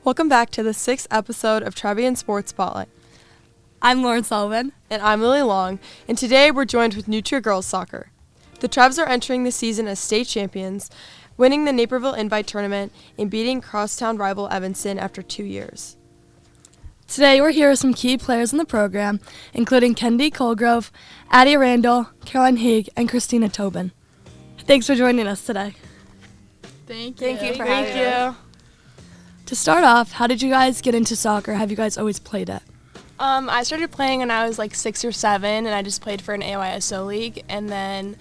Welcome back to the 6th episode of Trevian Sports Spotlight. I'm Lauren Sullivan. And I'm Lily Long, and today we're joined with Nutria Girls Soccer. The Trevs are entering the season as state champions, winning the Naperville Invite Tournament and beating crosstown rival Evanston after 2 years. Today we're here with some key players in the program, including Kennedy Colegrove, Addy Randall, Caroline Hauge, and Christina Tobon. Thanks for joining us today. Thank you for Thank having us. you. To start off, how did you guys get into soccer? Have you guys always played it? I started playing when I was like 6 or 7, and I just played for an AYSO league. And then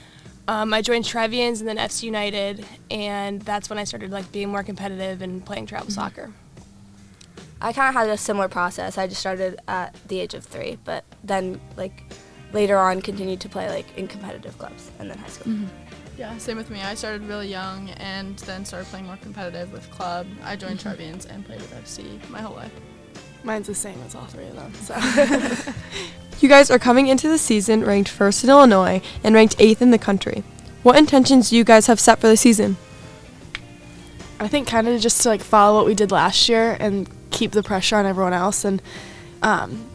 I joined Trevians and then FC United, and that's when I started like being more competitive and playing travel soccer. I kind of had a similar process. I just started at the age of 3, but then like later on continued to play like in competitive clubs and then high school. Mm-hmm. Yeah, same with me. I started really young and then started playing more competitive with club. I joined Trevians and played with FC my whole life. Mine's the same as all three of them. So. You guys are coming into the season ranked 1st in Illinois and ranked 8th in the country. What intentions do you guys have set for the season? I think kind of just to like follow what we did last year and keep the pressure on everyone else and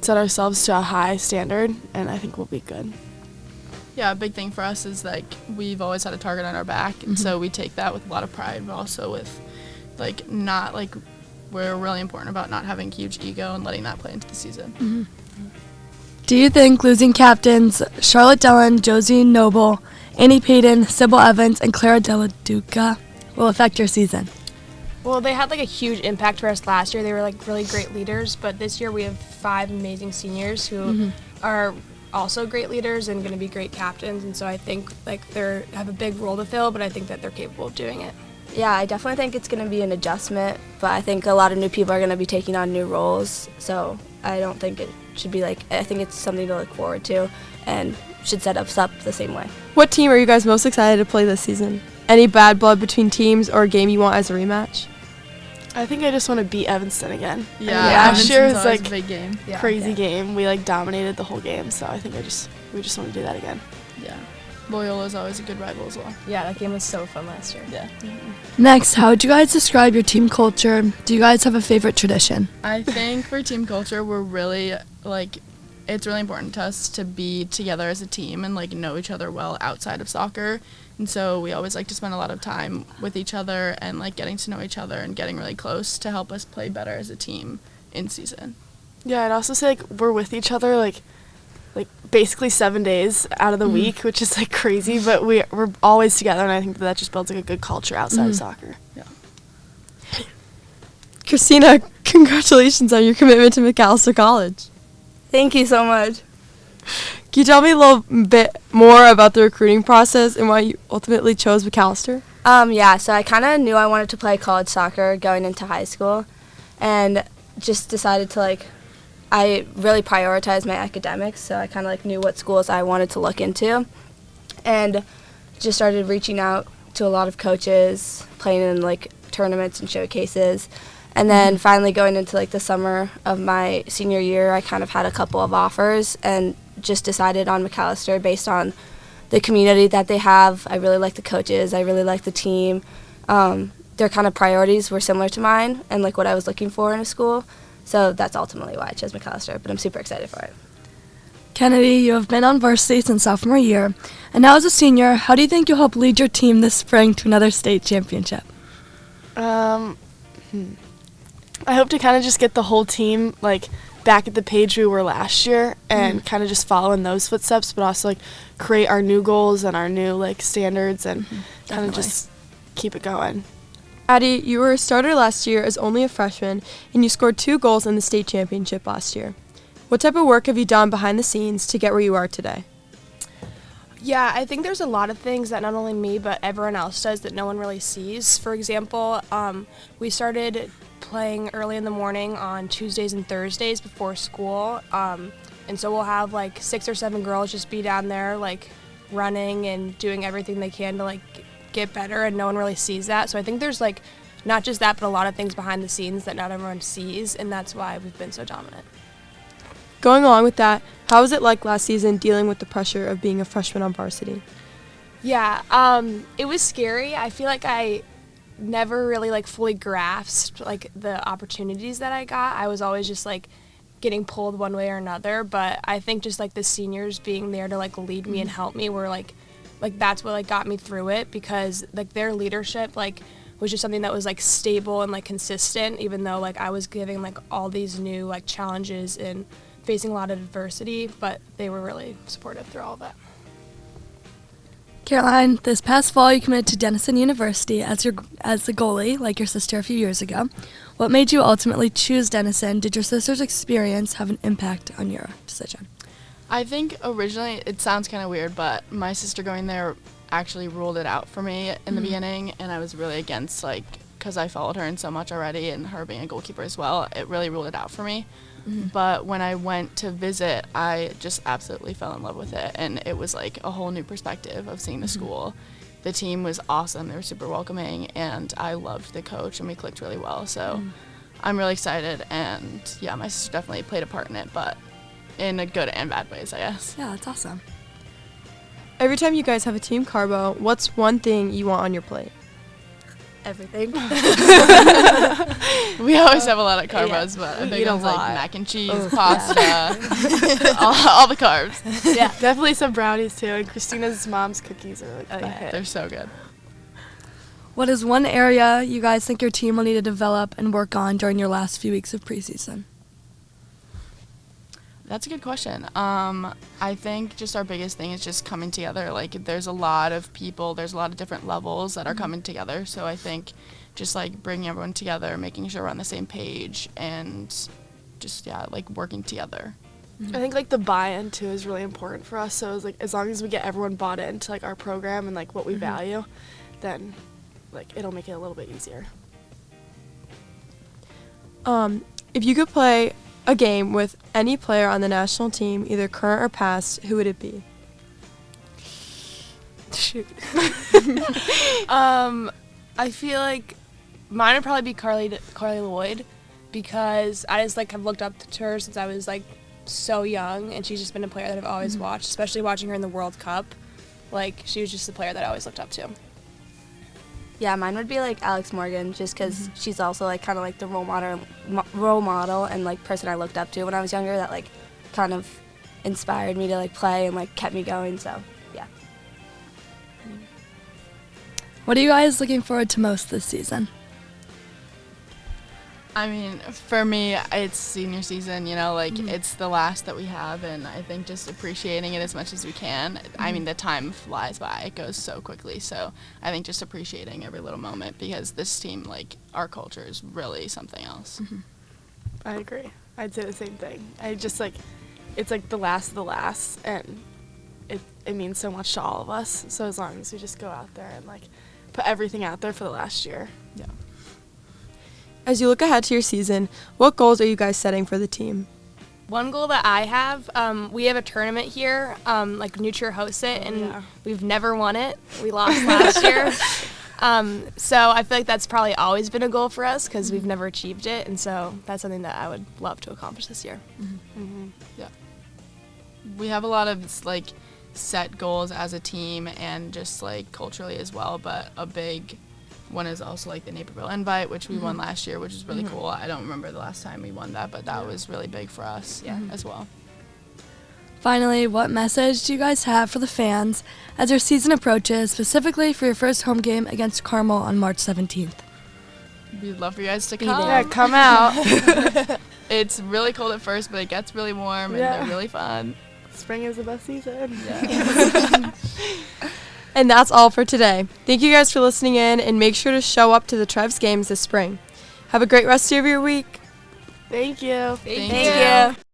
set ourselves to a high standard, and I think we'll be good. Yeah, a big thing for us is like we've always had a target on our back, and so we take that with a lot of pride, but also with like not like we're really important about not having huge ego and letting that play into the season. Mm-hmm. Do you think losing captains Charlotte Dellen, Josie Noble, Annie Payton, Sybil Evans, and Clara Della Duca will affect your season? Well, they had like a huge impact for us last year. They were like really great leaders, but this year we have 5 amazing seniors who are also great leaders and going to be great captains, and so I think like they have a big role to fill, but I think that they're capable of doing it. Yeah, I definitely think it's going to be an adjustment, but I think a lot of new people are going to be taking on new roles, so I don't think it should be like, I think it's something to look forward to and should set us up the same way. What team are you guys most excited to play this season? Any bad blood between teams or a game you want as a rematch? I think I just want to beat Evanston again. Yeah, last year was always like a big game. crazy game. We like dominated the whole game, so I think we just want to do that again. Yeah, Loyola is always a good rival as well. Yeah, that game was so fun last year. Yeah. Next, how would you guys describe your team culture? Do you guys have a favorite tradition? I think for team culture, we're really like it's really important to us to be together as a team and like know each other well outside of soccer. And so we always like to spend a lot of time with each other and like getting to know each other and getting really close to help us play better as a team in season. Yeah, I'd also say like we're with each other like basically 7 days out of the week, which is like crazy, but we're always together, and I think that just builds like a good culture outside of soccer. Yeah. Christina, congratulations on your commitment to McAllister College. Thank you so much. Can you tell me a little bit more about the recruiting process and why you ultimately chose McAllister? Yeah, so I kind of knew I wanted to play college soccer going into high school, and just decided to like, I really prioritized my academics, so I kind of like knew what schools I wanted to look into, and just started reaching out to a lot of coaches, playing in like tournaments and showcases, and then finally going into like the summer of my senior year, I kind of had a couple of offers and just decided on McAllister based on the community that they have. I really like the coaches. I really like the team. Their kind of priorities were similar to mine and like what I was looking for in a school. So that's ultimately why I chose McAllister, but I'm super excited for it. Kennedy, you have been on varsity since sophomore year, and now as a senior, how do you think you'll help lead your team this spring to another state championship? I hope to kind of just get the whole team like back at the page we were last year and kind of just follow in those footsteps, but also like create our new goals and our new like standards and kind of just keep it going. Addy, you were a starter last year as only a freshman, and you scored 2 goals in the state championship last year. What type of work have you done behind the scenes to get where you are today? Yeah, I think there's a lot of things that not only me but everyone else does that no one really sees. For example, we started playing early in the morning on Tuesdays and Thursdays before school, and so we'll have like 6 or 7 girls just be down there like running and doing everything they can to like get better, and no one really sees that. So I think there's like not just that but a lot of things behind the scenes that not everyone sees, and that's why we've been so dominant. Going along with that, how was it like last season dealing with the pressure of being a freshman on varsity? Yeah, it was scary. I feel like I never really like fully grasped like the opportunities that I got. I was always just like getting pulled one way or another, but I think just like the seniors being there to like lead me and help me were like that's what like got me through it, because like their leadership like was just something that was like stable and like consistent, even though like I was giving like all these new like challenges and facing a lot of adversity, but they were really supportive through all of that. Caroline, this past fall you committed to Denison University as the goalie, like your sister a few years ago. What made you ultimately choose Denison? Did your sister's experience have an impact on your decision? I think originally, it sounds kind of weird, but my sister going there actually ruled it out for me in the beginning, and I was really against, like, because I followed her in so much already, and her being a goalkeeper as well, it really ruled it out for me. But when I went to visit, I just absolutely fell in love with it, and it was like a whole new perspective of seeing the school. The team was awesome. They were super welcoming, and I loved the coach, and we clicked really well. So I'm really excited, and yeah, my sister definitely played a part in it, but in a good and bad ways, I guess. Yeah, that's awesome. Every time you guys have a team carbo, what's one thing you want on your plate? Everything. We always have a lot of carbs, but a big one's like mac and cheese, pasta, all the carbs. Yeah, definitely some brownies too. And Christina's mom's cookies are like the hit. They're so good. What is one area you guys think your team will need to develop and work on during your last few weeks of preseason? That's a good question. I think just our biggest thing is just coming together. Like, there's a lot of people, there's a lot of different levels that are coming together. So I think just, like, bringing everyone together, making sure we're on the same page, and just, yeah, like, working together. I think like the buy-in too is really important for us. So it's like as long as we get everyone bought into like our program and like what we value, then like it'll make it a little bit easier. If you could play a game with any player on the national team, either current or past, who would it be? Shoot. I feel like mine would probably be Carly Lloyd, because I just like have looked up to her since I was like so young, and she's just been a player that I've always watched, especially watching her in the World Cup. Like, she was just a player that I always looked up to. Yeah, mine would be like Alex Morgan, just because she's also like kind of like the role model and like person I looked up to when I was younger, that like kind of inspired me to like play and like kept me going. So yeah. What are you guys looking forward to most this season? I mean, for me, it's senior season, you know, like, it's the last that we have, and I think just appreciating it as much as we can. I mean, the time flies by. It goes so quickly, so I think just appreciating every little moment, because this team, like, our culture is really something else. I agree. I'd say the same thing. I just like, it's like the last of the last, and it means so much to all of us. So as long as we just go out there and like put everything out there for the last year. Yeah. As you look ahead to your season, what goals are you guys setting for the team? One goal that I have, we have a tournament here, like New Trier hosts it, and we've never won it. We lost last year. So I feel like that's probably always been a goal for us, because we've never achieved it, and so that's something that I would love to accomplish this year. Yeah. We have a lot of, like, set goals as a team and just, like, culturally as well, but a big one is also like the Naperville Invite, which we won last year, which is really cool. I don't remember the last time we won that, but that was really big for us as well. Finally, what message do you guys have for the fans as your season approaches, specifically for your first home game against Carmel on March 17th? We'd love for you guys to come. Yeah, come out. It's really cold at first, but it gets really warm, and they're really fun. Spring is the best season. Yeah. And that's all for today. Thank you guys for listening in, and make sure to show up to the Trevs games this spring. Have a great rest of your week. Thank you. Thank you.